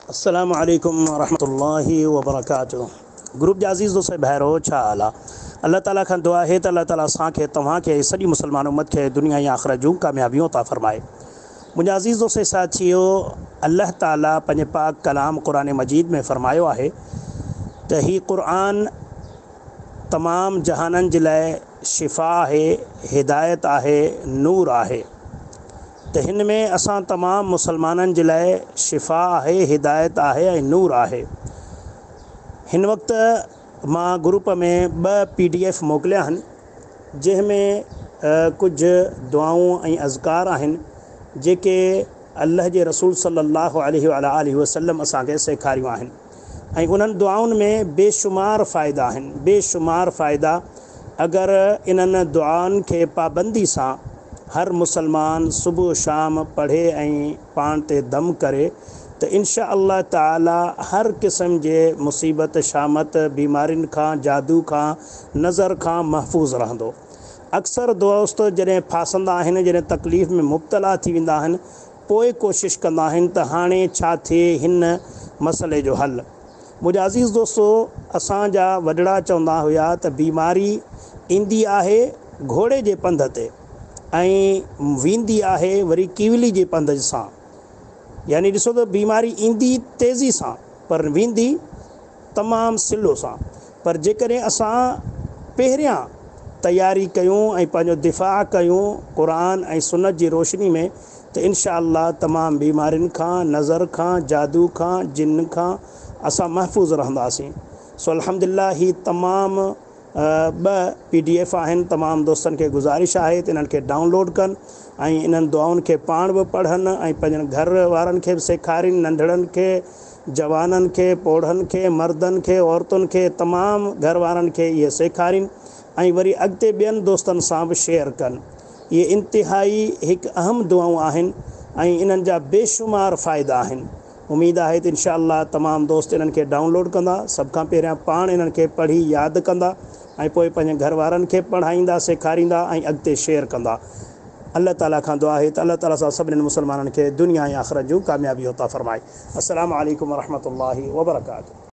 अस्सलामु अलैकुम रहमतुल्लाहि व बरकातुहू। ग्रुप जा अज़ीज़ दोस्त भैरो छा हाल आहे? अल्लाह ताला खां दुआ है त अल्लाह ताला असांखे तव्हांखे सॼी मुसलमान उम्मत खे दुनिया या आख़िरत जूं कामयाबियूं अता फ़रमाए। मुंहिंजा अज़ीज़ दोस्त साथियो, अल्लाह ताला पंहिंजे पाक कलाम क़ुरान मजीद में फ़रमायो आहे त ही क़ुरान तमाम जहाननि जे लाइ शिफ़ा आहे, हिदायत आहे, नूर आहे। तो हिन में असां तमाम मुसलमाननि जे लाइ शिफ़ा आहे, हिदायत आहे ऐं नूर आहे। हिन वक़्तु मां ग्रुप में 2 PDF मोकिलिया आहिनि, जंहिंमें कुझु दुआऊं ऐं अज़कार आहिनि जेके अल्लाह जे रसूल सल्लल्लाहु अलैहि वसल्लम असांखे सेखारियूं आहिनि। ऐं उन्हनि दुआउनि में बेशुमार फ़ाइदा आहिनि, बेशुमार फ़ाइदा। अगरि इन्हनि दुआउनि खे पाबंदी सां हर मुसलमान सुबुह शाम पढ़े ऐं पाण ते दम करे तो इंशा अल्लाह ताला हर क़िस्म जे मुसीबत शामत बीमारियुनि खां, जादू खां, नज़र खां महफूज़ रहंदो। अक्सर दोस्त जॾहिं फासंदा आहिनि, जॾहिं तकलीफ़ में मुब्तला थी वेंदा आहिनि, पोइ कोशिश कंदा आहिनि त हाणे छा थिए हिन मसइले जो हल। मुंहिंजा अज़ीज़ दोस्तो, असांजा वॾड़ा चवंदा हुया त बीमारी ईंदी आहे घोड़े जे पंध ते ऐं वेंदी आहे वरी कीवली जे पंध सां। यानी ॾिसो त बीमारी ईंदी तेज़ी सां पर वेंदी तमामु सिलो सां। पर जेकॾहिं असां पहिरियां तयारी कयूं ऐं पंहिंजो दिफ़ा कयूं क़ुरान ऐं सुन्नत जी रोशनी में, त इंशा अल्लाह तमामु बीमारियुनि खां, नज़र खां, जादू खां, जिन खां असां महफ़ूज़ रहंदासीं। सो अल्हम्दुलिल्लाह ही तमामु 2 PDF आहिनि। तमामु दोस्तनि खे गुज़ारिश आहे त इन्हनि खे डाउनलोड कनि ऐं इन्हनि दुआउनि खे पाण बि पढ़नि ऐं पंहिंजनि घर वारनि खे बि सेखारीनि, नंढड़नि खे, जवाननि खे, पोढ़नि खे, मर्दनि खे, औरतुनि खे, तमामु घर वारनि खे इहे सेखारीनि ऐं वरी अॻिते ॿियनि दोस्तनि सां बि शेयर कनि। इहे इंतिहाई हिकु अहम दुआऊं आहिनि ऐं इन्हनि जा बेशुमार फ़ाइदा आहिनि। उम्मीद आहे त इंशा अल्लाह तमामु दोस्त इन्हनि खे डाउनलोड कंदा, सभ खां पहिरियां पाण इन्हनि खे पढ़ी यादि कंदा ऐं पोइ पंहिंजे घर वारनि खे पढ़ाईंदा, सेखारींदा ऐं अॻिते शेयर कंदा। अल्लाह ताला खां दुआ आहे त अल्लाह ताला सां सभिनीनि मुसलमाननि खे दुनिया ऐं आख़िरत जूं कामयाबी अता फ़रमाए। अस्सलामु अलैकुम रहमतुल्लाहि व बरकातुहू।